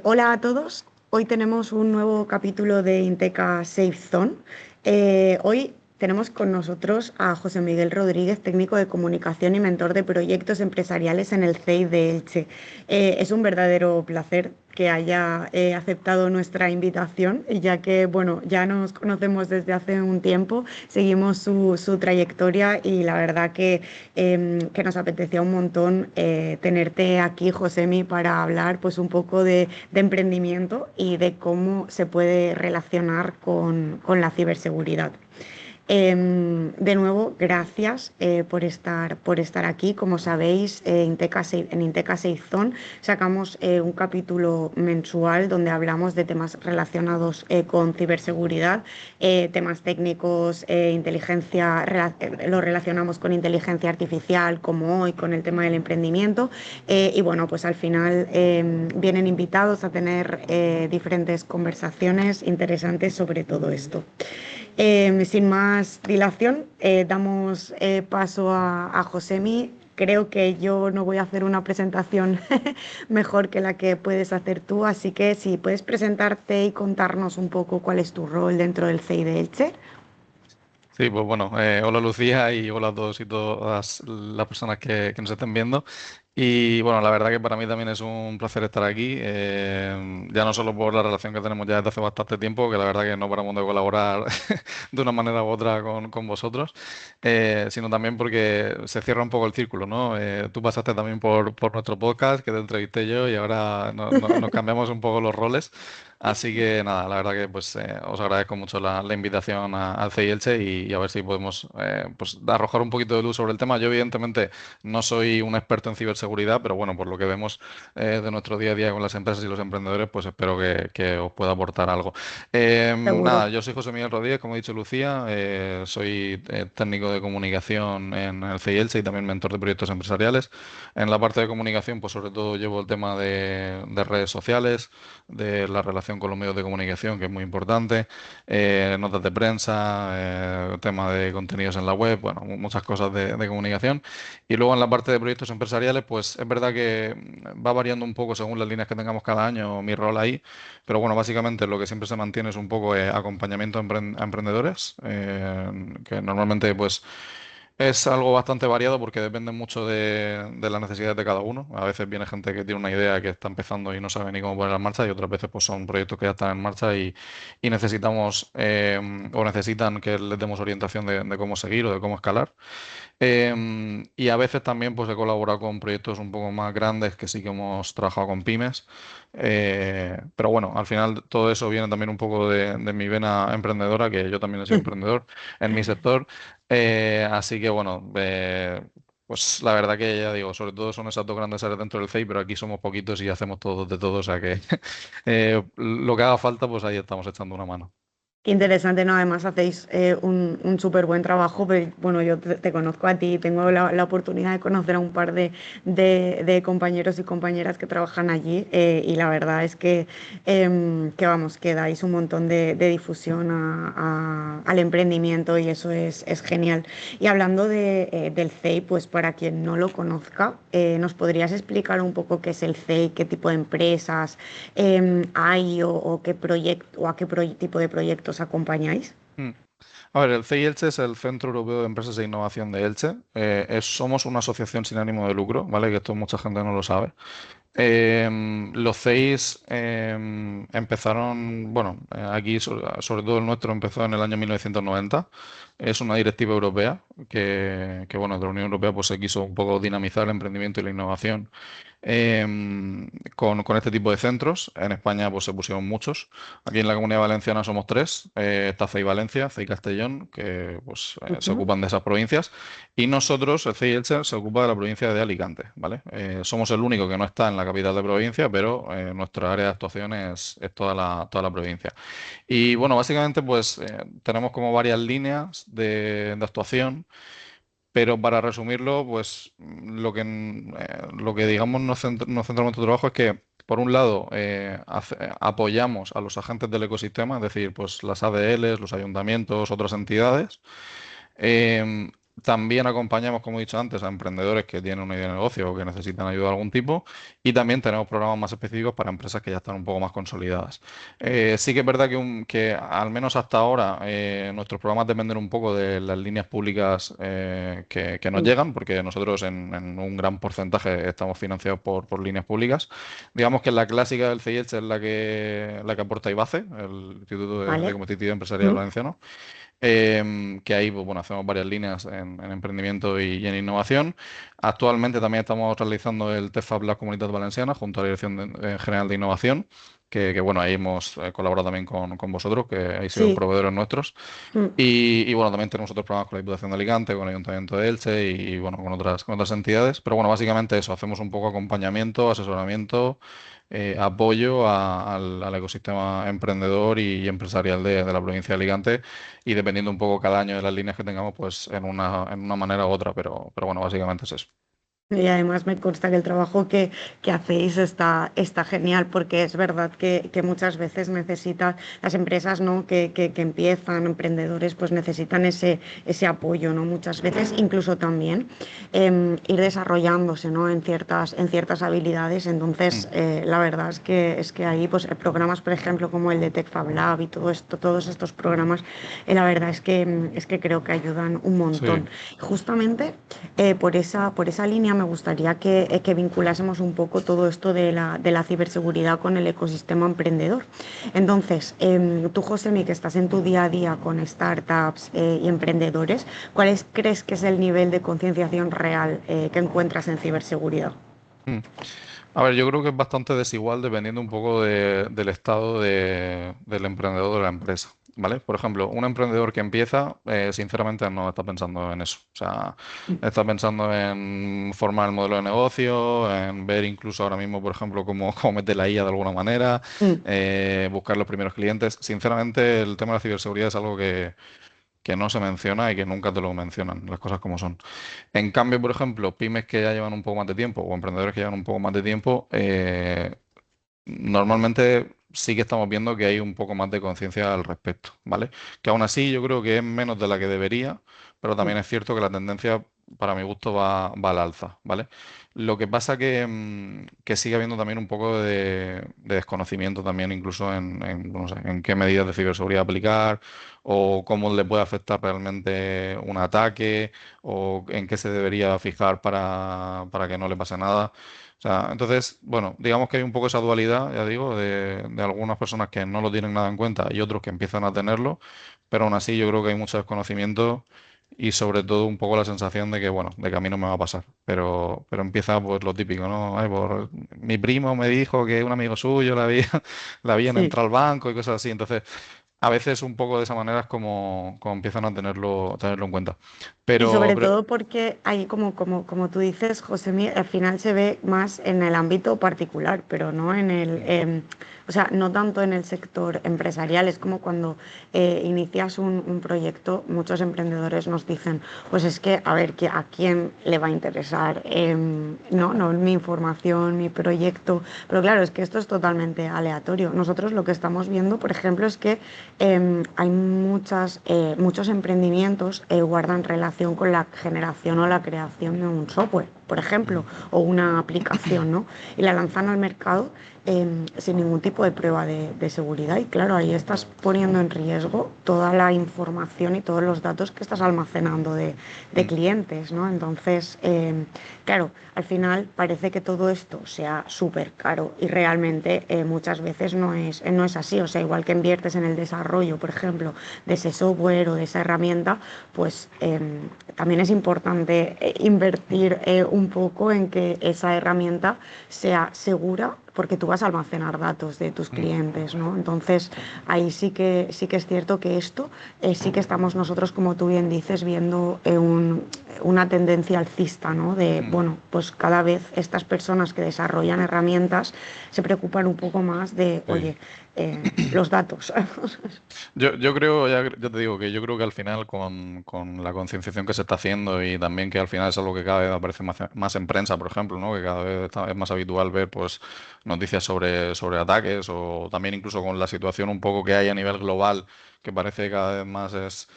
Hola a todos, hoy tenemos un nuevo capítulo de Inteca Safe Zone. Hoy tenemos con nosotros a José Miguel Rodríguez, técnico de comunicación y mentor de proyectos empresariales en el CEI de Elche. Es un verdadero placer que haya aceptado nuestra invitación, ya que bueno, ya nos conocemos desde hace un tiempo, seguimos su trayectoria y la verdad que nos apetecía un montón tenerte aquí, Josemi, para hablar pues un poco de emprendimiento y de cómo se puede relacionar con la ciberseguridad. De nuevo, gracias por estar aquí. Como sabéis, en Inteca Safe Zone sacamos un capítulo mensual donde hablamos de temas relacionados con ciberseguridad, temas técnicos, lo relacionamos con inteligencia artificial, como hoy con el tema del emprendimiento. Y bueno, pues al final vienen invitados a tener diferentes conversaciones interesantes sobre todo esto. Sin más dilación, damos paso a Josemi. Creo que yo no voy a hacer una presentación mejor que la que puedes hacer tú, así que si puedes presentarte y contarnos un poco cuál es tu rol dentro del CEI de Elche. Sí, pues bueno, hola Lucía y hola a todos y todas las personas que nos estén viendo. Y bueno, la verdad que para mí también es un placer estar aquí, ya no solo por la relación que tenemos ya desde hace bastante tiempo, que la verdad que no paramos de colaborar de una manera u otra con vosotros, sino también porque se cierra un poco el círculo, ¿no? Tú pasaste también por nuestro podcast, que te entrevisté yo y ahora nos cambiamos un poco los roles. Así que nada, la verdad que pues os agradezco mucho la invitación al CI Elche y a ver si podemos pues arrojar un poquito de luz sobre el tema. Yo evidentemente no soy un experto en ciberseguridad, pero bueno, por lo que vemos de nuestro día a día con las empresas y los emprendedores, pues espero que os pueda aportar algo. Seguro. Nada, yo soy José Miguel Rodríguez, como ha dicho Lucía, soy técnico de comunicación en el CI Elche y también mentor de proyectos empresariales. En la parte de comunicación, pues sobre todo llevo el tema de redes sociales, de la relación con los medios de comunicación, que es muy importante, notas de prensa, tema de contenidos en la web, bueno, muchas cosas de comunicación. Y luego en la parte de proyectos empresariales, pues es verdad que va variando un poco según las líneas que tengamos cada año mi rol ahí, pero bueno, básicamente lo que siempre se mantiene es un poco acompañamiento a emprendedores, que normalmente pues es algo bastante variado porque depende mucho de las necesidades de cada uno. A veces viene gente que tiene una idea que está empezando y no sabe ni cómo ponerla en marcha y otras veces pues son proyectos que ya están en marcha y necesitamos o necesitan que les demos orientación de cómo seguir o de cómo escalar. Y a veces también pues he colaborado con proyectos un poco más grandes que sí que hemos trabajado con pymes. Pero bueno, al final todo eso viene también un poco de mi vena emprendedora, que yo también he sido emprendedor en mi sector. Así que bueno, pues la verdad que ya digo, sobre todo son esas dos grandes áreas dentro del CEI, pero aquí somos poquitos y hacemos todos de todo, o sea que lo que haga falta, pues ahí estamos echando una mano. Qué interesante, ¿no? Además hacéis un súper buen trabajo, pero bueno, yo te conozco a ti, tengo la oportunidad de conocer a un par de compañeros y compañeras que trabajan allí y la verdad es que vamos, que dais un montón de difusión al emprendimiento y eso es genial. Y hablando del CEI, pues para quien no lo conozca, ¿nos podrías explicar un poco qué es el CEI, qué tipo de empresas hay o qué proyecto o a tipo de proyectos acompañáis? Mm. A ver, el CEI Elche es el Centro Europeo de Empresas de Innovación de Elche. Somos una asociación sin ánimo de lucro, ¿vale? Que esto mucha gente no lo sabe. Los CEIs empezaron, bueno, aquí sobre todo el nuestro empezó en el año 1990. Es una directiva europea bueno, de la Unión Europea pues se quiso un poco dinamizar el emprendimiento y la innovación con este tipo de centros. En España pues se pusieron muchos. Aquí en la Comunidad Valenciana somos tres. Está CEI Valencia, CEI Castellón, que pues se Ujú. ocupan de esas provincias. Y nosotros, el CEI Elche, se ocupa de la provincia de Alicante, ¿vale? Somos el único que no está en la capital de provincia, pero nuestra área de actuación es toda la provincia. Y bueno, básicamente pues tenemos como varias líneas de actuación. Pero para resumirlo, pues lo que digamos nos centramos en nuestro trabajo es que, por un lado, apoyamos a los agentes del ecosistema, es decir, pues las ADLs, los ayuntamientos, otras entidades, También acompañamos, como he dicho antes, a emprendedores que tienen una idea de negocio o que necesitan ayuda de algún tipo. Y también tenemos programas más específicos para empresas que ya están un poco más consolidadas. Sí que es verdad que al menos hasta ahora nuestros programas dependen un poco de las líneas públicas que nos Mm. llegan, porque nosotros en un gran porcentaje estamos financiados por líneas públicas. Digamos que la clásica del CIECH es la que aporta IBACE, el Instituto de ¿Vale? Competitividad Empresarial Mm. Valenciano, que ahí pues, bueno, hacemos varias líneas en emprendimiento y en innovación. Actualmente también estamos realizando el TEFAB La Comunitat Valenciana junto a la Dirección General de Innovación, bueno, ahí hemos colaborado también con vosotros, que habéis sido Sí. proveedores nuestros. Mm. Y, bueno, también tenemos otros programas con la Diputación de Alicante, con el Ayuntamiento de Elche y bueno, con otras entidades. Pero bueno, básicamente eso, hacemos un poco acompañamiento, asesoramiento, apoyo al ecosistema emprendedor y empresarial de la provincia de Alicante y dependiendo un poco cada año de las líneas que tengamos, pues en una manera u otra, pero bueno, básicamente es eso. Y además me consta que el trabajo que hacéis está genial, porque es verdad que muchas veces necesitan las empresas, ¿no? que empiezan, emprendedores, pues necesitan ese apoyo, ¿no? Muchas veces, incluso también ir desarrollándose, ¿no? en ciertas habilidades. Entonces, Mm. la verdad es que ahí, pues programas, por ejemplo, como el de Tech Fab Lab y todo esto, todos estos programas, la verdad es que creo que ayudan un Sí. montón. Justamente por esa línea me gustaría que vinculásemos un poco todo esto de la ciberseguridad con el ecosistema emprendedor. Entonces, tú, Josemi, que estás en tu día a día con startups y emprendedores, crees que es el nivel de concienciación real que encuentras en ciberseguridad? Mm. A ver, yo creo que es bastante desigual dependiendo un poco del estado del emprendedor de la empresa, ¿vale? Por ejemplo, un emprendedor que empieza, sinceramente no está pensando en eso. O sea, está pensando en formar el modelo de negocio, en ver incluso ahora mismo, por ejemplo, cómo meter la IA de alguna manera, Mm. buscar los primeros clientes. Sinceramente, el tema de la ciberseguridad es algo que no se menciona y que nunca te lo mencionan, las cosas como son. En cambio, por ejemplo, pymes que ya llevan un poco más de tiempo o emprendedores que llevan un poco más de tiempo, normalmente sí que estamos viendo que hay un poco más de conciencia al respecto, ¿vale? Que aún así yo creo que es menos de la que debería, pero Mm. también es cierto que la tendencia, para mi gusto, va al alza, ¿vale? Lo que pasa que sigue habiendo también un poco de desconocimiento también incluso no sé, en qué medidas de ciberseguridad aplicar o cómo le puede afectar realmente un ataque o en qué se debería fijar para que no le pase nada. O sea, entonces, bueno, digamos que hay un poco esa dualidad, ya digo, de algunas personas que no lo tienen nada en cuenta y otros que empiezan a tenerlo, pero aún así yo creo que hay mucho desconocimiento y sobre todo un poco la sensación de que, bueno, de que a mí no me va a pasar. Pero empieza pues lo típico, ¿no? Ay, mi primo me dijo que un amigo suyo la habían Sí. entrado al banco y cosas así. Entonces, a veces un poco de esa manera es como empiezan a tenerlo en cuenta. Y Pero, sobre pero todo porque ahí, como tú dices, Josemi, al final se ve más en el ámbito particular, pero no en el, mm, o sea, no tanto en el sector empresarial. Es como cuando inicias un proyecto, muchos emprendedores nos dicen, pues es que, a ver, ¿a quién le va a interesar? No, mi información, mi proyecto. Pero claro, es que esto es totalmente aleatorio. Nosotros lo que estamos viendo, por ejemplo, es que hay muchos emprendimientos guardan relación con la generación o la creación de un software, por ejemplo, mm, o una aplicación, ¿no? Y la lanzan al mercado sin ningún tipo de prueba de seguridad. Y claro, ahí estás poniendo en riesgo toda la información y todos los datos que estás almacenando de mm, clientes, ¿no? Entonces, claro, al final parece que todo esto sea súper caro y realmente muchas veces no es así. O sea, igual que inviertes en el desarrollo, por ejemplo, de ese software o de esa herramienta, pues también es importante invertir un poco en que esa herramienta sea segura porque tú vas a almacenar datos de tus mm, clientes, ¿no? Entonces, ahí sí que es cierto que esto sí que estamos nosotros, como tú bien dices, viendo una tendencia alcista, ¿no? De, mm. bueno, pues cada vez estas personas que desarrollan herramientas se preocupan un poco más de, Sí. oye, los datos. Yo creo, ya te digo que yo creo que al final con la concienciación que se está haciendo y también que al final es algo que cada vez aparece más en prensa, por ejemplo, ¿no? Que cada vez es más habitual ver pues noticias sobre ataques o también incluso con la situación un poco que hay a nivel global, que parece que cada vez más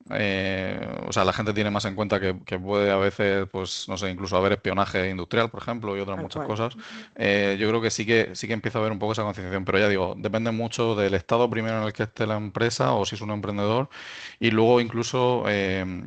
o sea, la gente tiene más en cuenta que puede a veces, pues, no sé, incluso haber espionaje industrial, por ejemplo, y otras Tal muchas cual. cosas. Yo creo que sí que empieza a haber un poco esa concienciación, pero ya digo, depende mucho del estado primero en el que esté la empresa o si es un emprendedor, y luego incluso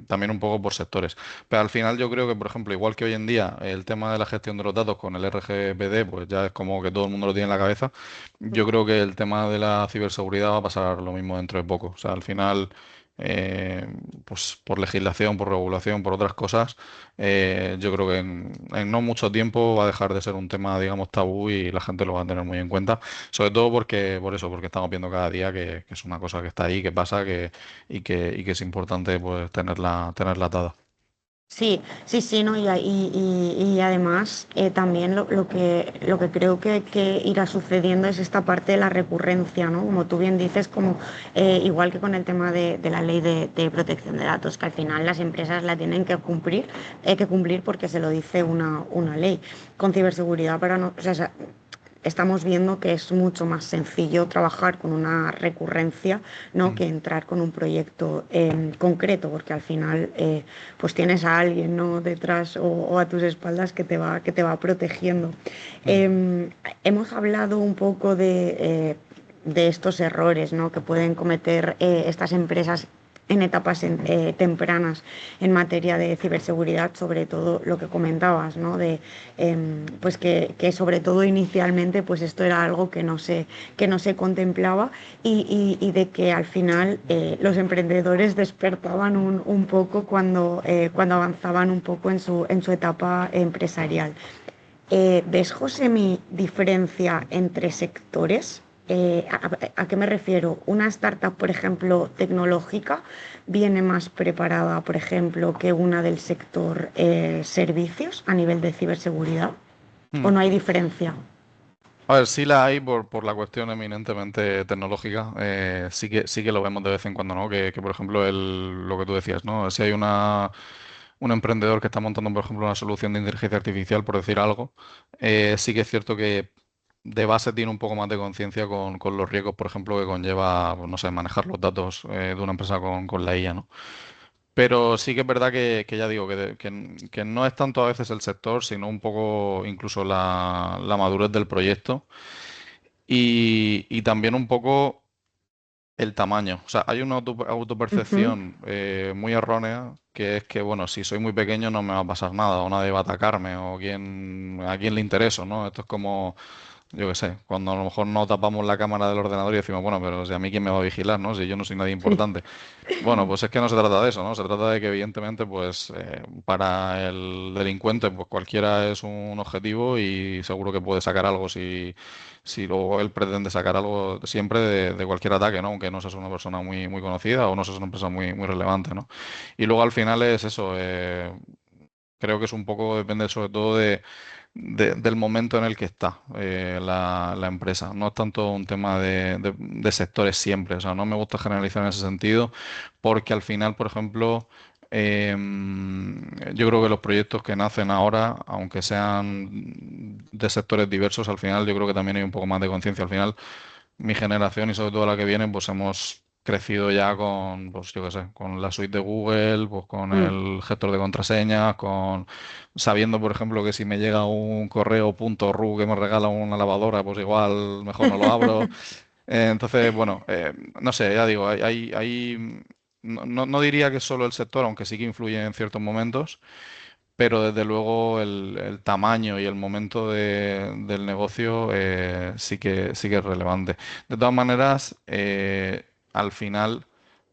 también un poco por sectores. Pero al final yo creo que, por ejemplo, igual que hoy en día el tema de la gestión de los datos con el RGPD, pues ya es como que todo el mundo lo tiene en la cabeza. Yo creo que el tema de la ciberseguridad va a pasar lo mismo dentro de poco. O sea, al final, eh, pues por legislación, por regulación, por otras cosas, yo creo que en no mucho tiempo va a dejar de ser un tema, digamos, tabú y la gente lo va a tener muy en cuenta. Sobre todo porque, por eso, porque estamos viendo cada día que es una cosa que está ahí, que pasa, y que es importante pues tenerla atada. Sí, sí, sí, ¿no? Y además también lo que creo que irá sucediendo es esta parte de la recurrencia, ¿no? Como tú bien dices, como igual que con el tema de la ley de protección de datos, que al final las empresas la tienen que cumplir porque se lo dice una ley. Con ciberseguridad para no, o sea, estamos viendo que es mucho más sencillo trabajar con una recurrencia, ¿no? Mm, Que entrar con un proyecto concreto, porque al final pues tienes a alguien, ¿no? detrás o a tus espaldas que te va protegiendo. mm. Eh, Hemos hablado un poco de estos errores, ¿no? que pueden cometer estas empresas en etapas tempranas en materia de ciberseguridad, sobre todo lo que comentabas, ¿no? Pues que sobre todo inicialmente pues esto era algo que no se contemplaba y de que al final los emprendedores despertaban un poco cuando avanzaban un poco en su etapa empresarial. ¿Ves, José, mi diferencia entre sectores? ¿A qué me refiero? Una startup, por ejemplo, tecnológica, viene más preparada, por ejemplo, que una del sector servicios a nivel de ciberseguridad. ¿O Mm. no hay diferencia? A ver, sí la hay por la cuestión eminentemente tecnológica. Sí que lo vemos de vez en cuando, ¿no? Que, por ejemplo, lo que tú decías, ¿no? Si hay un emprendedor que está montando, por ejemplo, una solución de inteligencia artificial, por decir algo, sí que es cierto que de base tiene un poco más de conciencia con los riesgos, por ejemplo, que conlleva, pues, no sé, manejar los datos de una empresa con la IA, ¿no? Pero sí que es verdad que ya digo, que no es tanto a veces el sector, sino un poco incluso la madurez del proyecto y también un poco el tamaño. O sea, hay una Ujú. autopercepción muy errónea que es que, bueno, si soy muy pequeño no me va a pasar nada, o nadie va a atacarme, o a quién le intereso, ¿no? Esto es como, yo qué sé, cuando a lo mejor no tapamos la cámara del ordenador y decimos, bueno, pero si a mí quién me va a vigilar, ¿no? Si yo no soy nadie Sí. importante. Bueno, pues es que no se trata de eso, ¿no? Se trata de que evidentemente, pues para el delincuente, pues cualquiera es un objetivo y seguro que puede sacar algo si luego él pretende sacar algo siempre de cualquier ataque, ¿no? Aunque no seas una persona muy, muy conocida o no seas una empresa muy, muy relevante, ¿no? Y luego al final es eso, creo que es un poco, depende sobre todo del momento en el que está la empresa. No es tanto un tema de sectores siempre. O sea, no me gusta generalizar en ese sentido porque al final, por ejemplo, yo creo que los proyectos que nacen ahora, aunque sean de sectores diversos, al final yo creo que también hay un poco más de conciencia. Al final, mi generación y sobre todo la que viene, pues hemos crecido ya con, pues yo qué sé, con la suite de Google, pues con Mm. el gestor de contraseñas, sabiendo, por ejemplo, que si me llega un correo .ru que me regala una lavadora, pues igual mejor no lo abro. Entonces, bueno, no sé, ya digo, no diría que es solo el sector, aunque sí que influye en ciertos momentos, pero desde luego el tamaño y el momento del negocio sí que es relevante. De todas maneras, al final,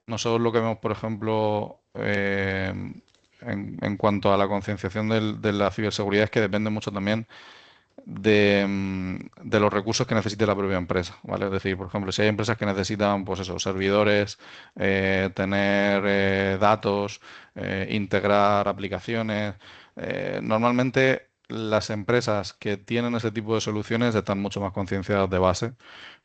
nosotros lo que vemos, por ejemplo, en cuanto a la concienciación de la ciberseguridad es que depende mucho también de los recursos que necesite la propia empresa, ¿vale? Es decir, por ejemplo, si hay empresas que necesitan, pues eso, servidores, tener datos, integrar aplicaciones, normalmente las empresas que tienen ese tipo de soluciones están mucho más concienciadas de base,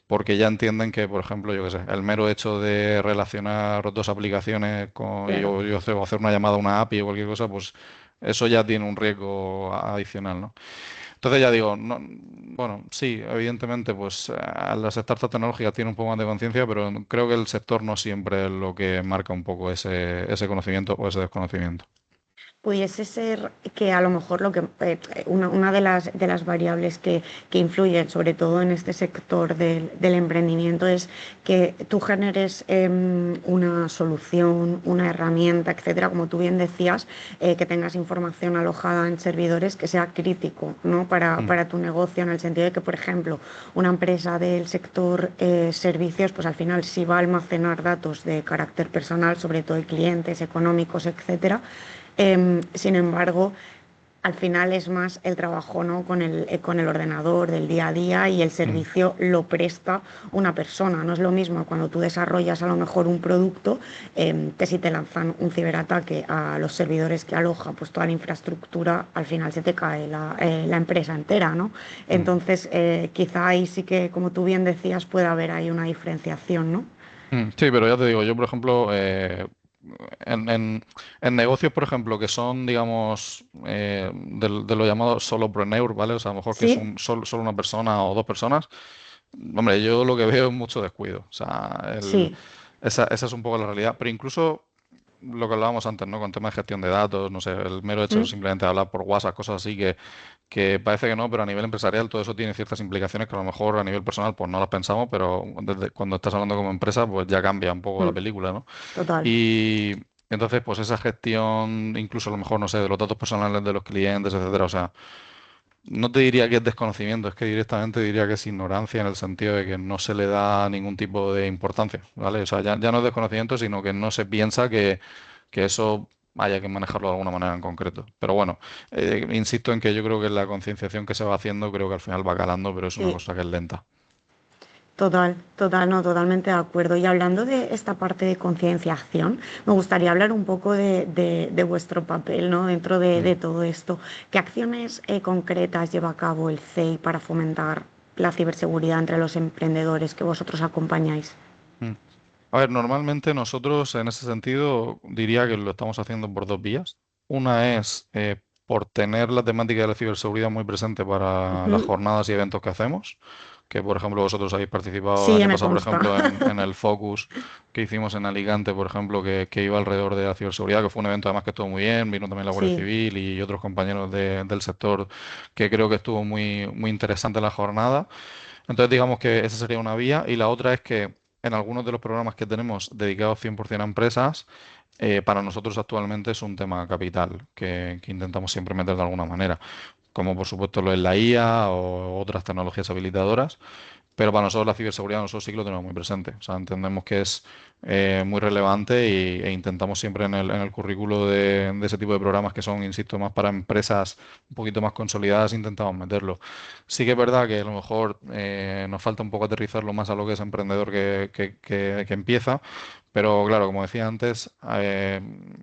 porque ya entienden que, por ejemplo, yo qué sé, el mero hecho de relacionar dos aplicaciones y Claro. yo hacer una llamada a una API o cualquier cosa, pues eso ya tiene un riesgo adicional, ¿no? Entonces ya digo, bueno, sí, evidentemente, pues las startups tecnológicas tienen un poco más de conciencia, pero creo que el sector no siempre es lo que marca un poco ese conocimiento o ese desconocimiento. Pudiese ser que a lo mejor una de las variables que influyen, sobre todo en este sector del emprendimiento, es que tú generes una solución, una herramienta, etcétera, como tú bien decías, que tengas información alojada en servidores que sea crítico, ¿no? Mm, Para tu negocio, en el sentido de que, por ejemplo, una empresa del sector servicios, pues al final sí va a almacenar datos de carácter personal, sobre todo de clientes, económicos, etcétera. Sin embargo, al final es más el trabajo, ¿no? Con el ordenador del día a día, y el mm, servicio lo presta una persona. No es lo mismo cuando tú desarrollas a lo mejor un producto, que si te lanzan un ciberataque a los servidores que aloja pues toda la infraestructura, al final se te cae la empresa entera, ¿no? mm, Entonces, quizá ahí sí que, como tú bien decías, puede haber ahí una diferenciación, ¿no? Sí, pero ya te digo, yo por ejemplo, en, en- en negocios, por ejemplo, que son, digamos, de lo llamado solopreneur, ¿vale? O sea, a lo mejor que es Sí, solo una persona o dos personas. Hombre, yo lo que veo es mucho descuido. O sea, sí. esa es un poco la realidad. Pero incluso lo que hablábamos antes, ¿no? Con temas de gestión de datos, no sé, el mero hecho de ¿Mm? simplemente hablar por WhatsApp, cosas así que parece que no, pero a nivel empresarial todo eso tiene ciertas implicaciones que a lo mejor a nivel personal pues no las pensamos, pero desde cuando estás hablando como empresa pues ya cambia un poco la ¿Mm? película, ¿no? Total. Y entonces pues esa gestión, incluso a lo mejor, no sé, de los datos personales de los clientes, etcétera, o sea, no te diría que es desconocimiento, es que directamente diría que es ignorancia en el sentido de que no se le da ningún tipo de importancia, ¿vale? O sea, ya no es desconocimiento, sino que no se piensa que eso haya que manejarlo de alguna manera en concreto. Pero bueno, insisto en que yo creo que la concienciación que se va haciendo, creo que al final va calando, pero es una Sí. cosa que es lenta. Total, no, totalmente de acuerdo. Y hablando de esta parte de concienciación, me gustaría hablar un poco de vuestro papel, ¿no? Dentro Mm, de todo esto. ¿Qué acciones concretas lleva a cabo el CEI para fomentar la ciberseguridad entre los emprendedores que vosotros acompañáis? mm. A ver, normalmente nosotros en ese sentido diría que lo estamos haciendo por dos vías. Una es por tener la temática de la ciberseguridad muy presente para las Ujú. jornadas y eventos que hacemos, que por ejemplo vosotros habéis participado el Sí, año me pasado, por consta. ejemplo, en el Focus que hicimos en Alicante, por ejemplo, que iba alrededor de la ciberseguridad, que fue un evento además que estuvo muy bien, vino también la Guardia Sí, Civil y otros compañeros del sector que creo que estuvo muy interesante la jornada. Entonces, digamos que esa sería una vía. Y la otra es que en algunos de los programas que tenemos dedicados 100% a empresas, para nosotros actualmente es un tema capital que intentamos siempre meter de alguna manera, como por supuesto lo es la IA o otras tecnologías habilitadoras. Pero para nosotros la ciberseguridad, nosotros sí que lo tenemos muy presente. O sea, entendemos que es muy relevante e intentamos siempre en el currículo de ese tipo de programas que son, insisto, más para empresas un poquito más consolidadas, intentamos meterlo. Sí que es verdad que a lo mejor nos falta un poco aterrizarlo más a lo que es emprendedor que empieza. Pero claro, como decía antes,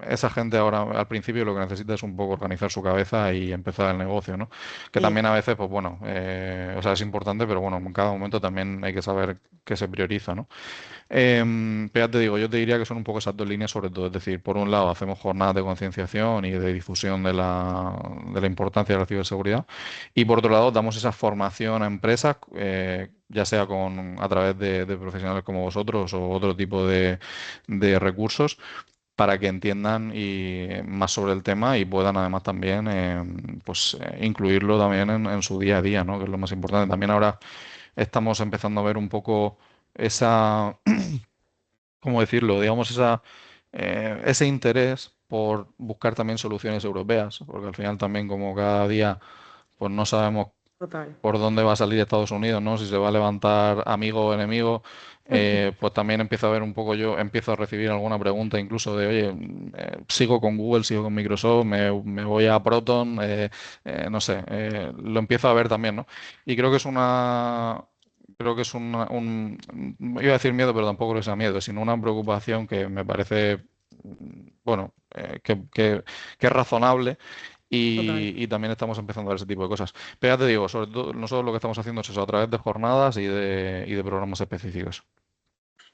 esa gente ahora al principio lo que necesita es un poco organizar su cabeza y empezar el negocio, ¿no? Que sí. también a veces, pues bueno, o sea, es importante, pero bueno, en cada momento también hay que saber qué se prioriza, ¿no? Pero ya te digo, yo te diría que son un poco esas dos líneas sobre todo. Es decir, por un lado hacemos jornadas de concienciación y de difusión de la importancia de la ciberseguridad. Y por otro lado damos esa formación a empresas, ya sea a través de profesionales como vosotros o otro tipo de recursos para que entiendan más sobre el tema y puedan además también pues, incluirlo también en su día a día, ¿no? Que es lo más importante. También ahora estamos empezando a ver un poco esa, ¿cómo decirlo? Digamos, ese interés por buscar también soluciones europeas, porque al final también como cada día pues no sabemos Total. por dónde va a salir Estados Unidos, ¿no? Si se va a levantar amigo o enemigo, pues también empiezo a ver un poco, yo empiezo a recibir alguna pregunta incluso de, oye, sigo con Google, sigo con Microsoft, me voy a Proton, no sé, lo empiezo a ver también, ¿no? Y creo que es iba a decir miedo, pero tampoco creo que sea miedo, sino una preocupación que me parece, bueno, que es razonable Total. y también estamos empezando a ver ese tipo de cosas. Pero ya te digo, sobre todo nosotros lo que estamos haciendo es eso, a través de jornadas y de programas específicos.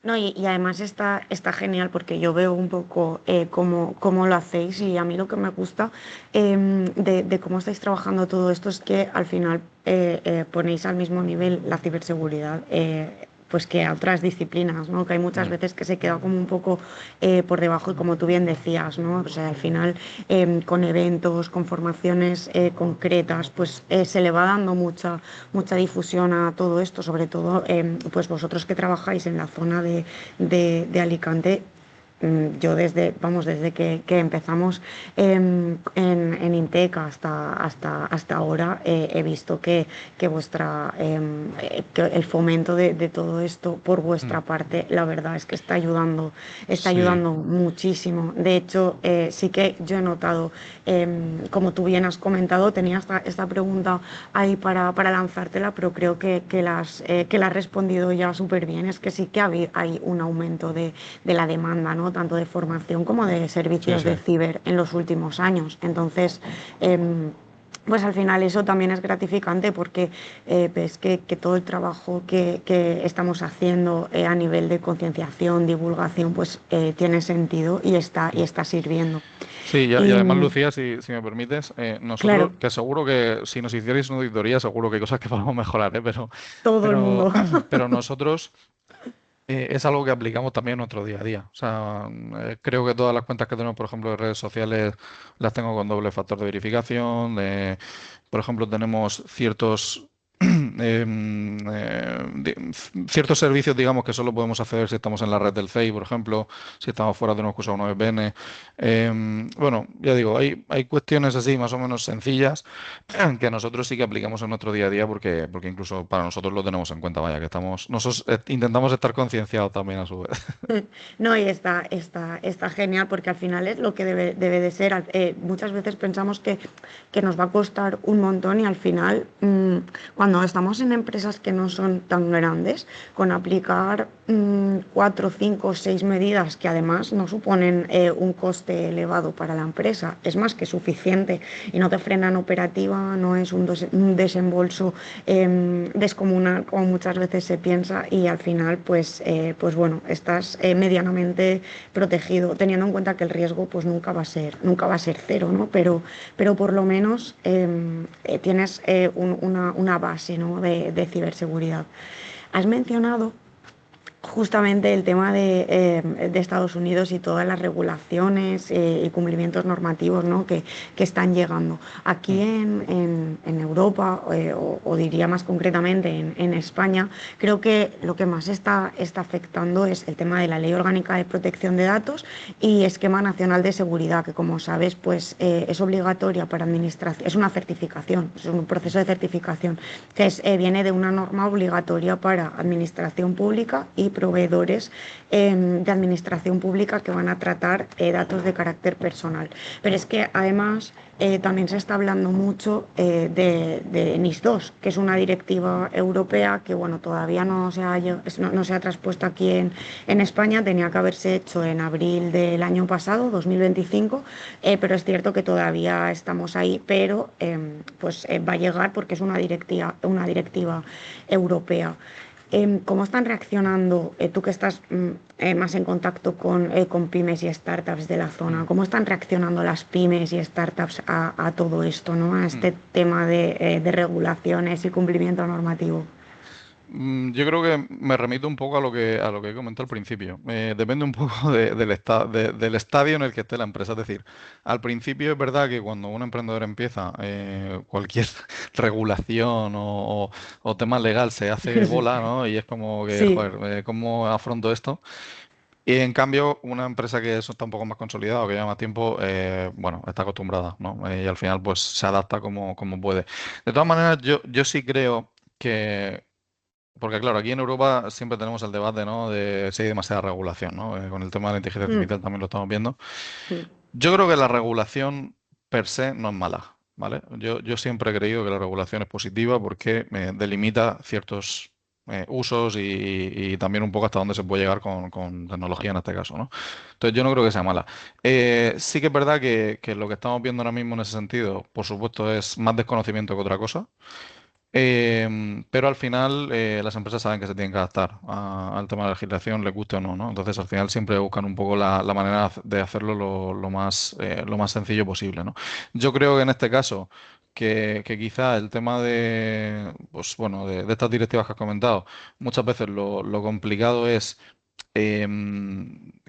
No, y además está genial porque yo veo un poco cómo lo hacéis y a mí lo que me gusta de cómo estáis trabajando todo esto es que al final ponéis al mismo nivel la ciberseguridad. Pues que a otras disciplinas, ¿no? Que hay muchas Mm, veces que se queda como un poco por debajo y como tú bien decías, ¿no? O sea, al final con eventos, con formaciones concretas, pues se le va dando mucha difusión a todo esto, sobre todo pues vosotros que trabajáis en la zona de Alicante. Yo desde que empezamos en Inteca hasta ahora he visto que que el fomento de todo esto por mm. vuestra parte, la verdad es que está Sí. ayudando muchísimo. De hecho, sí que yo he notado, como tú bien has comentado, tenía esta pregunta ahí para lanzártela, pero creo que la has respondido ya súper bien. Es que sí que hay un aumento de la demanda, ¿no? Tanto de formación como de Sí, servicios sí. de ciber en los últimos años. Entonces, pues al final eso también es gratificante porque ves que todo el trabajo que estamos haciendo a nivel de concienciación, divulgación, pues tiene sentido y Mm. está sirviendo. Sí, y Y además, Lucía, si me permites, nosotros, claro, que seguro que si nos hicierais una auditoría, seguro que hay cosas que podemos mejorar, ¿eh? todo el Pero, mundo. pero nosotros es algo que aplicamos también en nuestro día a día. O sea, creo que todas las cuentas que tenemos, por ejemplo, de redes sociales, las tengo con doble factor de verificación. Por ejemplo, tenemos ciertos servicios, digamos, que solo podemos acceder si estamos en la red del FEI, por ejemplo, si estamos fuera tenemos que usar una VPN. Bueno, ya digo, hay cuestiones así más o menos sencillas que nosotros sí que aplicamos en nuestro día a día porque incluso para nosotros lo tenemos en cuenta, vaya, que nosotros intentamos estar concienciados también a su vez. No, y está genial porque al final es lo que debe de ser. Muchas veces pensamos que nos va a costar un montón y al final, cuando estamos en empresas que no son tan grandes, con aplicar cuatro, cinco, seis medidas que además no suponen un coste elevado para la empresa, es más que suficiente y no te frenan operativa, no es un desembolso descomunal como muchas veces se piensa y al final pues bueno, estás medianamente protegido, teniendo en cuenta que el riesgo pues nunca va a ser cero, ¿no? Pero por lo menos tienes una base, ¿no? de ciberseguridad. Has mencionado justamente el tema de Estados Unidos y todas las regulaciones y cumplimientos normativos, ¿no? que están llegando. Aquí Mm, en Europa, o diría más concretamente en España, creo que lo que más está afectando es el tema de la Ley Orgánica de Protección de Datos y Esquema Nacional de Seguridad, que como sabes, pues es obligatoria para administración, es una certificación, es un proceso de certificación que viene de una norma obligatoria para administración pública y proveedores de administración pública que van a tratar datos de carácter personal. Pero es que además también se está hablando mucho de NIS 2, que es una directiva europea que bueno, todavía no se ha traspuesto aquí en España, tenía que haberse hecho en abril del año pasado, 2025, pero es cierto que todavía estamos ahí, pero va a llegar porque es una directiva europea. ¿Cómo están reaccionando, tú que estás más en contacto con pymes y startups de la zona, mm, cómo están reaccionando las pymes y startups a todo esto, ¿no? A mm. este tema de regulaciones y cumplimiento normativo? Yo creo que me remito un poco a lo que he comentado al principio. Depende un poco del estadio en el que esté la empresa. Es decir, al principio es verdad que cuando un emprendedor empieza, cualquier regulación o tema legal se hace bola, ¿no? Y es como que, Sí, joder, ¿cómo afronto esto? Y en cambio, una empresa que eso está un poco más consolidada o que lleva más tiempo, bueno, está acostumbrada, ¿no? Y al final, pues se adapta como puede. De todas maneras, yo sí creo que porque claro, aquí en Europa siempre tenemos el debate, ¿no? De si hay demasiada regulación, ¿no? Con el tema de la inteligencia mm, artificial también lo estamos viendo. mm, Yo creo que la regulación per se no es mala, ¿vale? Yo siempre he creído que la regulación es positiva porque delimita ciertos usos y también un poco hasta dónde se puede llegar con tecnología en este caso, ¿no? Entonces yo no creo que sea mala. Sí que es verdad que lo que estamos viendo ahora mismo en ese sentido, por supuesto, es más desconocimiento que otra cosa. Pero al final las empresas saben que se tienen que adaptar al tema de la legislación, les guste o no, ¿no? Entonces al final siempre buscan un poco la manera de hacerlo lo más sencillo posible, ¿no? Yo creo que en este caso que quizá el tema de, pues bueno, de estas directivas que has comentado, muchas veces lo complicado es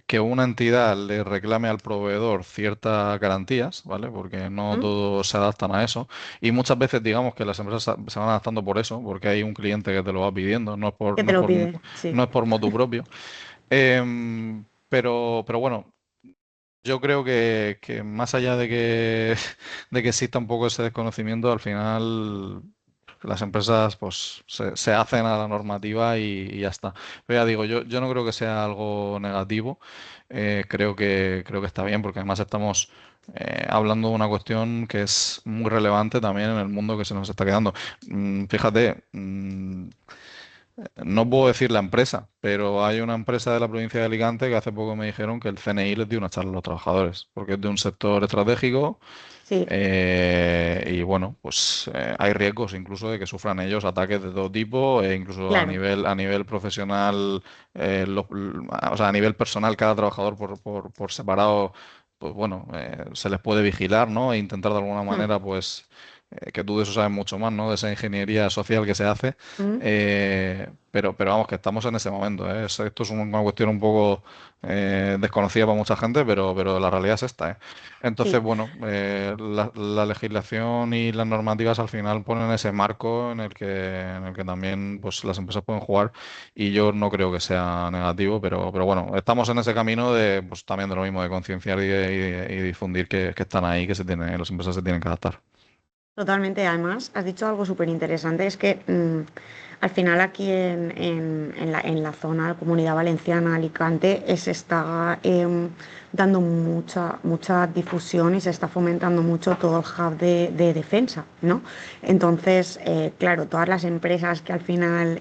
que una entidad le reclame al proveedor ciertas garantías, ¿vale? Porque no ¿Mm? todos se adaptan a eso. Y muchas veces digamos que las empresas se van adaptando por eso, porque hay un cliente que te lo va pidiendo, Que te lo pide, sí. no es por motu propio. Pero bueno, yo creo que más allá de de que exista un poco ese desconocimiento, al final las empresas pues se hacen a la normativa y ya está. Pero ya digo, yo no creo que sea algo negativo. Creo que está bien porque además estamos hablando de una cuestión que es muy relevante también en el mundo que se nos está quedando. Fíjate, no puedo decir la empresa, pero hay una empresa de la provincia de Alicante que hace poco me dijeron que el CNI les dio una charla a los trabajadores, porque es de un sector estratégico Sí, y bueno, pues hay riesgos incluso de que sufran ellos ataques de todo tipo, e incluso claro. a nivel profesional, o sea, a nivel personal, cada trabajador por separado, pues bueno, se les puede vigilar, ¿no? E intentar de alguna Mm, manera, pues, que tú de eso sabes mucho más, ¿no? De esa ingeniería social que se hace. mm, Pero vamos, que estamos en ese momento, ¿eh? Esto es una cuestión un poco desconocida para mucha gente, pero la realidad es esta, ¿eh? Entonces, sí. bueno, la legislación y las normativas al final ponen ese marco en el que también pues, las empresas pueden jugar y yo no creo que sea negativo, pero bueno, estamos en ese camino de pues también de lo mismo, de concienciar y difundir que están ahí, las empresas se tienen que adaptar. Totalmente, además, has dicho algo súper interesante, es que al final aquí en la zona, Comunidad Valenciana, Alicante, se está dando mucha difusión y se está fomentando mucho todo el hub de defensa, ¿no? Entonces, claro, todas las empresas que al final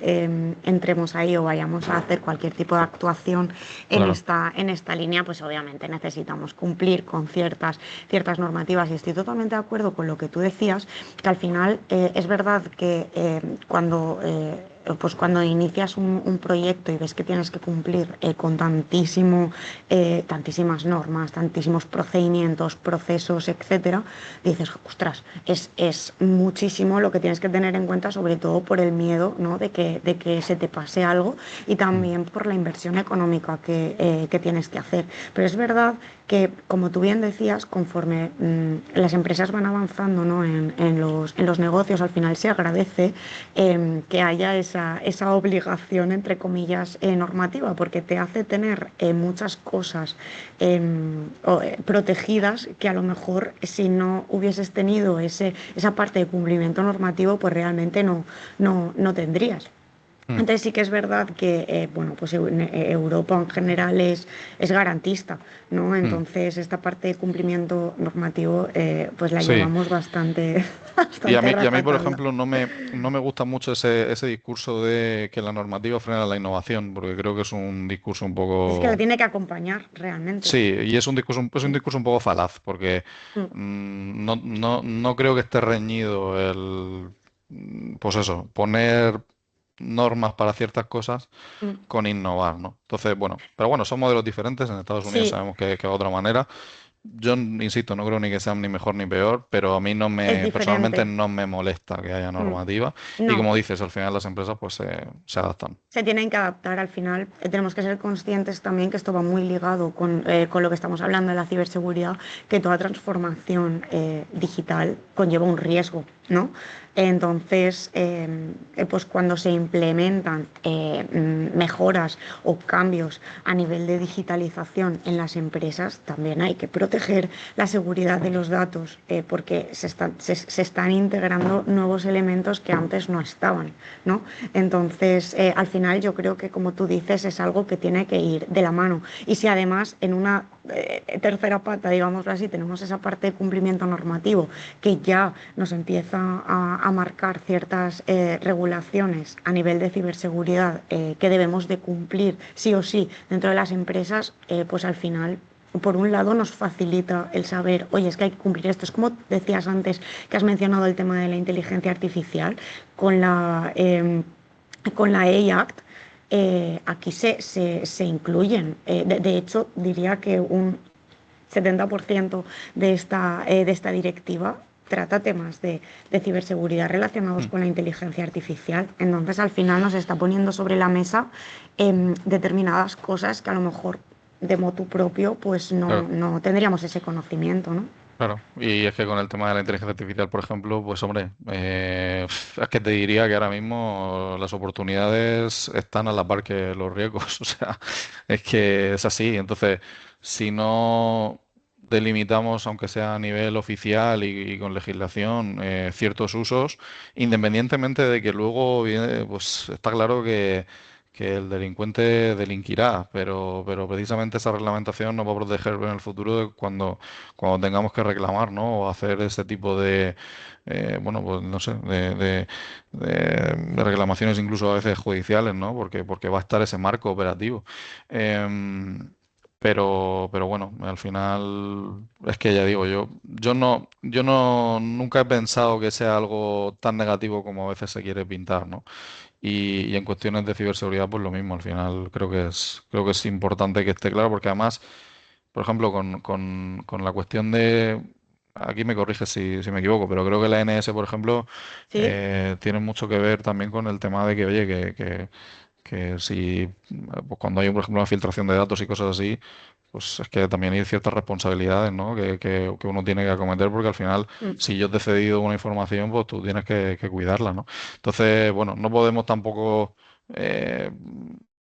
entremos ahí o vayamos a hacer cualquier tipo de actuación Claro. en esta línea, pues obviamente necesitamos cumplir con ciertas normativas. Y estoy totalmente de acuerdo con lo que tú decías, que al final es verdad que pues cuando inicias un proyecto y ves que tienes que cumplir con tantísimas normas, tantísimos procedimientos, procesos, etcétera, dices, ostras, es muchísimo lo que tienes que tener en cuenta, sobre todo por el miedo, ¿no? de que se te pase algo y Mm. también por la inversión económica que tienes que hacer. Pero es verdad que, como tú bien decías, conforme las empresas van avanzando, ¿no? En los negocios, al final se agradece que haya esa obligación, entre comillas, normativa, porque te hace tener muchas cosas protegidas que a lo mejor si no hubieses tenido esa parte de cumplimiento normativo, pues realmente no tendrías. Mm. Entonces sí que es verdad que bueno, pues Europa en general es garantista, ¿no? Mm. Entonces esta parte de cumplimiento normativo pues la Sí. llevamos bastante, bastante Y a mí, por rajatabla. ejemplo, no me gusta mucho ese discurso de que la normativa frena la innovación, porque creo que es un discurso un Es que la poco... tiene que acompañar realmente. Sí, y es un Mm, discurso un poco falaz, porque mm, no creo que esté reñido pues eso, poner normas para ciertas cosas mm. con innovar, ¿no? Entonces, bueno, pero bueno, son modelos diferentes. En Estados Unidos Sí, sabemos que de otra manera. Yo insisto, no creo ni que sean ni mejor ni peor, pero a mí es personalmente diferente. no me molesta que haya Mm. normativa. Y No, como dices, al final las empresas pues se adaptan. se tienen que adaptar al final. Tenemos que ser conscientes también que esto va muy ligado con lo que estamos hablando de la ciberseguridad, que toda transformación digital conlleva un riesgo, ¿no? Entonces, pues cuando se implementan mejoras o cambios a nivel de digitalización en las empresas, también hay que proteger la seguridad de los datos, porque se están integrando nuevos elementos que antes no estaban, ¿no? Entonces, al final yo creo que, como tú dices, es algo que tiene que ir de la mano. Y si además en una tercera pata, digámoslo así, tenemos esa parte de cumplimiento normativo que ya nos empieza a marcar ciertas regulaciones a nivel de ciberseguridad que debemos de cumplir sí o sí dentro de las empresas, pues al final por un lado nos facilita el saber, oye, es que hay que cumplir esto. Es como decías antes, que has mencionado el tema de la inteligencia artificial con la AI Act. Aquí se incluyen. De hecho, diría que un 70% de esta directiva trata temas de ciberseguridad relacionados Mm, con la inteligencia artificial. Entonces, al final nos está poniendo sobre la mesa determinadas cosas que a lo mejor de motu propio pues no, claro. no tendríamos ese conocimiento, ¿no? Claro, y es que con el tema de la inteligencia artificial, por ejemplo, pues hombre, es que te diría que ahora mismo las oportunidades están a la par que los riesgos, o sea, es que es así. Entonces, si no delimitamos, aunque sea a nivel oficial y con legislación, ciertos usos, independientemente de que luego viene, pues está claro que el delincuente delinquirá, pero precisamente esa reglamentación nos va a proteger en el futuro de cuando tengamos que reclamar, ¿no? O hacer ese tipo de, bueno, pues no sé, de reclamaciones incluso a veces judiciales, ¿no? Porque va a estar ese marco operativo. Em, pero bueno, al final es que ya digo, yo no, nunca he pensado que sea algo tan negativo como a veces se quiere pintar, ¿no? Y en cuestiones de ciberseguridad, pues lo mismo. Al final creo que es importante que esté claro, porque además por ejemplo, con la cuestión de, aquí me corriges si me equivoco, pero creo que la NS, por ejemplo, Sí, tiene mucho que ver también con el tema de que, oye, que si, pues cuando hay, por ejemplo, una filtración de datos y cosas así, pues es que también hay ciertas responsabilidades, ¿no? Que uno tiene que acometer porque al final, mm, si yo te he cedido una información, pues tú tienes que cuidarla, ¿no? Entonces, bueno, no podemos tampoco eh,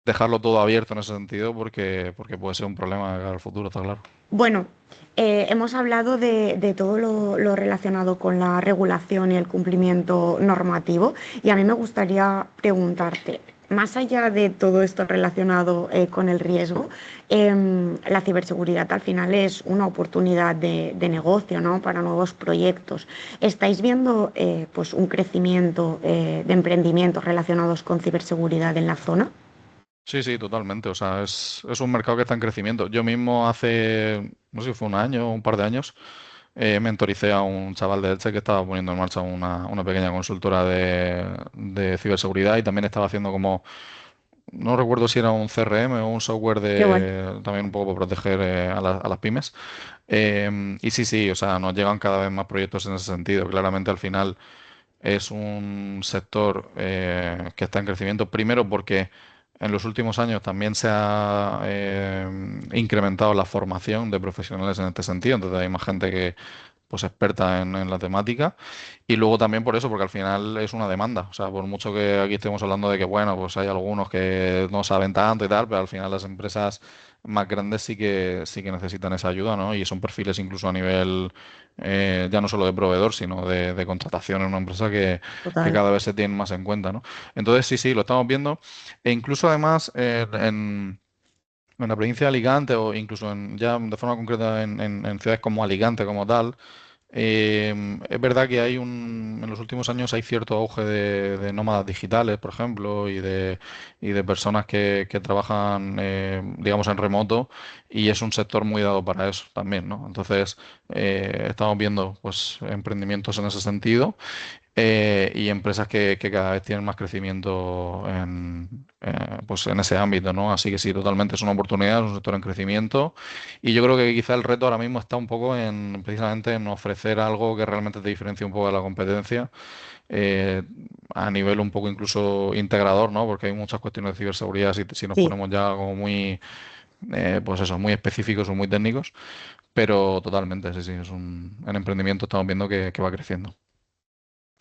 dejarlo todo abierto en ese sentido porque puede ser un problema de cara al futuro, está claro. bueno, hemos hablado de todo lo relacionado con la regulación y el cumplimiento normativo y a mí me gustaría preguntarte, más allá de todo esto relacionado con el riesgo, la ciberseguridad al final es una oportunidad de negocio, ¿no? Para nuevos proyectos. ¿Estáis viendo pues un crecimiento de emprendimientos relacionados con ciberseguridad en la zona? Sí, sí, totalmente. O sea, es un mercado que está en crecimiento. Yo mismo hace, no sé si fue un año o un par de años, mentoricé a un chaval de Elche que estaba poniendo en marcha una pequeña consultora de ciberseguridad y también estaba haciendo como, no recuerdo si era un CRM o un software Qué guay. también un poco para proteger a las pymes. Y sí, sí, o sea, nos llegan cada vez más proyectos en ese sentido. Claramente al final es un sector que está en crecimiento, primero porque en los últimos años también se ha incrementado la formación de profesionales en este sentido, entonces hay más gente que pues experta en la temática y luego también por eso, porque al final es una demanda, o sea, por mucho que aquí estemos hablando de que bueno, pues hay algunos que no saben tanto y tal, pero al final las empresas más grandes sí que necesitan esa ayuda, ¿no? Y son perfiles incluso a nivel ya no solo de proveedor, sino de contratación en una empresa que Total. cada vez se tienen más en cuenta, ¿no? Entonces sí, sí, lo estamos viendo e incluso además en la provincia de Alicante o incluso ya de forma concreta en ciudades como Alicante como tal, es verdad que en los últimos años hay cierto auge de nómadas digitales, por ejemplo, y de personas que trabajan, digamos, en remoto, y es un sector muy dado para eso también, ¿no? Entonces, estamos viendo, pues, emprendimientos en ese sentido y empresas que cada vez tienen más crecimiento pues en ese ámbito, ¿no? Así que sí, totalmente es una oportunidad, es un sector en crecimiento y yo creo que quizá el reto ahora mismo está un poco precisamente en ofrecer algo que realmente te diferencie un poco de la competencia eh, a nivel un poco incluso integrador, ¿no? Porque hay muchas cuestiones de ciberseguridad si nos Sí. ponemos ya como muy, pues eso, muy específicos o muy técnicos, pero totalmente, sí, sí, en emprendimiento estamos viendo que va creciendo.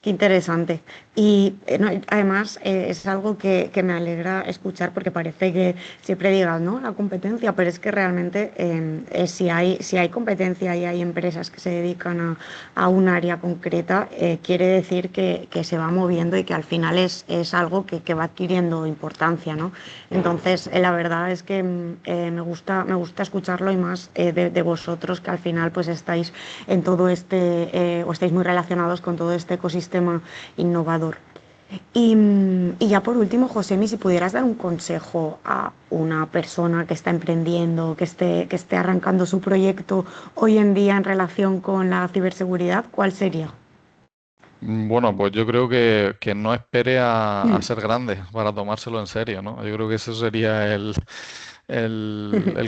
Qué interesante. Y no, además es algo que me alegra escuchar porque parece que siempre digas, ¿no? La competencia, pero es que realmente si hay competencia y hay empresas que se dedican a un área concreta, quiere decir que se va moviendo y que al final es algo que va adquiriendo importancia, ¿no? Entonces, la verdad es que me gusta escucharlo y más de vosotros que al final pues estáis en todo o estáis muy relacionados con todo este ecosistema innovador. Y ya por último, Josemi, si pudieras dar un consejo a una persona que está emprendiendo, que esté arrancando su proyecto hoy en día en relación con la ciberseguridad, ¿cuál sería? Bueno, pues yo creo que no espere a ser grande para tomárselo en serio, ¿no? Yo creo que eso sería el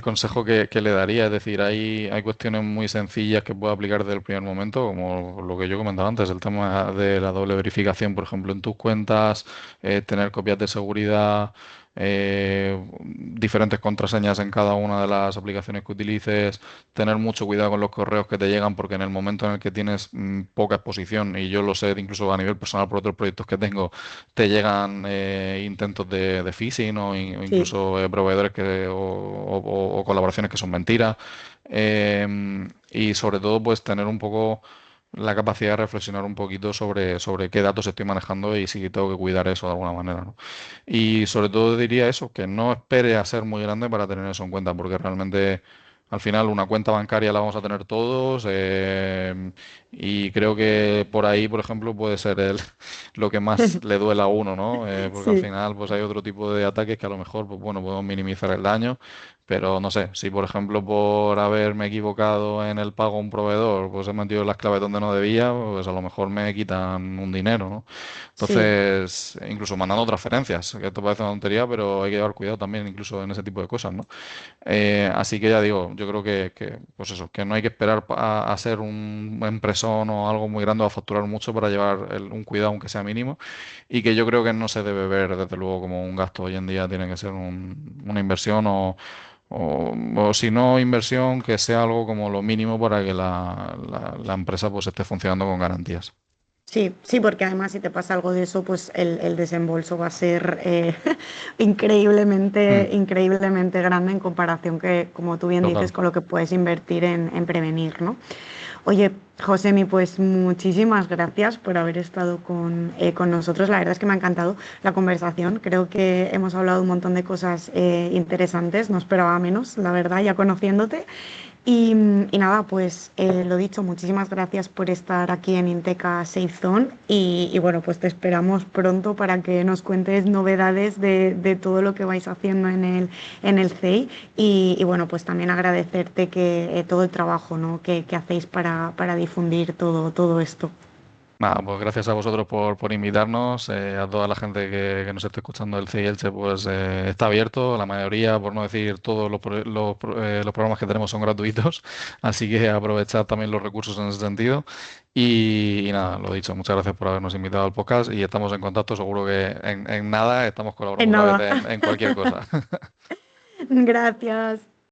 consejo que le daría. Es decir, hay cuestiones muy sencillas que puedo aplicar desde el primer momento, como lo que yo comentaba antes, el tema de la doble verificación, por ejemplo, en tus cuentas, tener copias de seguridad, diferentes contraseñas en cada una de las aplicaciones que utilices, tener mucho cuidado con los correos que te llegan, porque en el momento en el que tienes poca exposición, y yo lo sé incluso a nivel personal por otros proyectos que tengo, te llegan intentos de phishing o Sí, incluso proveedores o colaboraciones que son mentiras. Y sobre todo, pues tener un poco la capacidad de reflexionar un poquito sobre qué datos estoy manejando y si tengo que cuidar eso de alguna manera, ¿no? Y sobre todo diría eso, que no espere a ser muy grande para tener eso en cuenta, porque realmente al final una cuenta bancaria la vamos a tener todos, y creo que por ahí, por ejemplo, puede ser lo que más le duele a uno, ¿no? Porque al sí, final pues hay otro tipo de ataques que a lo mejor, pues bueno, podemos minimizar el daño, pero no sé, si por ejemplo por haberme equivocado en el pago a un proveedor, pues he metido las claves donde no debía, pues a lo mejor me quitan un dinero, ¿no? sí. Entonces, incluso mandando transferencias, que esto parece una tontería, pero hay que llevar cuidado también incluso en ese tipo de cosas, ¿no? Así que ya digo, yo creo pues eso, que no hay que esperar a ser un empresón o algo muy grande o a facturar mucho para llevar un cuidado aunque sea mínimo, y que yo creo que no se debe ver desde luego como un gasto hoy en día, tiene que ser una inversión o si no inversión, que sea algo como lo mínimo para que la empresa pues esté funcionando con garantías. Sí, sí, porque además si te pasa algo de eso, pues el desembolso va a ser Mm, increíblemente grande en comparación que, como tú bien total. dices, con lo que puedes invertir en prevenir, ¿no? Oye, Josemi, pues muchísimas gracias por haber estado con nosotros. La verdad es que me ha encantado la conversación. Creo que hemos hablado un montón de cosas interesantes. No esperaba menos, la verdad, ya conociéndote. Y nada, pues lo dicho, muchísimas gracias por estar aquí en Inteca Safe Zone y bueno, pues te esperamos pronto para que nos cuentes novedades de todo lo que vais haciendo en el CEI y bueno, pues también agradecerte que todo el trabajo, ¿no? que hacéis para difundir todo esto. Nada, pues gracias a vosotros por invitarnos, a toda la gente que nos esté escuchando del CI Elche, pues está abierto, la mayoría, por no decir todos los programas que tenemos son gratuitos, así que aprovechad también los recursos en ese sentido. Y nada, lo dicho, muchas gracias por habernos invitado al podcast y estamos en contacto, seguro que en nada estamos colaborando En otra vez nada. en cualquier cosa. Gracias.